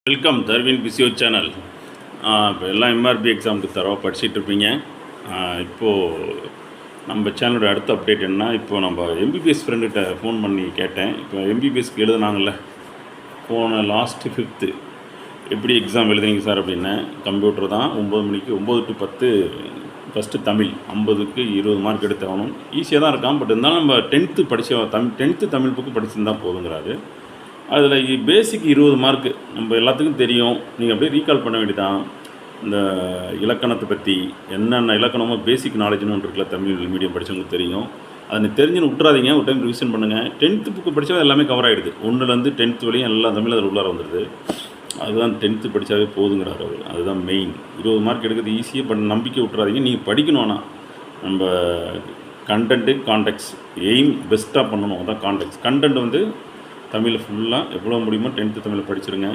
Welcome தர்வின் physio channel. இப்போ எல்லாம் MRP எக்ஸாமுக்கு தரவா படிச்சுட்டு இருப்பீங்க. இப்போது நம்ம சேனலோட அடுத்த அப்டேட் என்ன, இப்போது நம்ம எம்பிபிஎஸ் ஃப்ரெண்டுகிட்ட ஃபோன் பண்ணி கேட்டேன். இப்போ எம்பிபிஎஸ்க்கு எழுதுனாங்கள்ல, போன லாஸ்ட்டு 5th எப்படி எக்ஸாம் எழுதுனீங்க சார் அப்படின்னா, கம்ப்யூட்டர் தான் 9 மணிக்கு 9 to 10 ஃபஸ்ட்டு தமிழ் 50க்கு 20 மார்க் எடுத்தாகணும். ஈஸியாக தான் இருக்கான். பட் இருந்தாலும் நம்ம 10th படித்த டென்த்து தமிழ் புக்கு படிச்சிருந்தால் போதுங்கிறாரு. அதில் பேசிக் 20 மார்க்கு நம்ம எல்லாத்துக்கும் தெரியும். நீங்கள் அப்படியே ரீகால் பண்ண வேண்டியதான். இந்த இலக்கணத்தை பற்றி என்னென்ன இலக்கணமோ பேசிக் நாலேஜ்னு ஒன்று இருக்குல்ல, தமிழ் மீடியம் படித்தவங்களுக்கு தெரியும். அதை தெரிஞ்சுன்னு விட்டுறாதீங்க. ஒரு டைம் ரிவிஷன் பண்ணுங்கள். 10th புக்கு படித்தா எல்லாமே கவர் ஆகிடுது. 1லேருந்து 10th வரையும் எல்லா தமிழ் அதில் உள்ளார வந்துடுது. அதுதான் 10th படித்தாவே போதுங்கிறார் அவர். அதுதான் மெயின். 20 மார்க் எடுக்கிறது ஈஸியாக பண்ண நம்பிக்கை விட்டுறாதீங்க. நீங்கள் படிக்கணும்னா நம்ம கண்டென்ட்டு கான்டெக்ட்ஸ் எய்ம் பெஸ்ட்டாக பண்ணணும். அதான் கான்டெக்ட்ஸ். கண்டென்ட் தமிழ் ஃபுல்லாக எவ்வளோ முடியுமோ 10th தமிழை படிச்சிருங்க.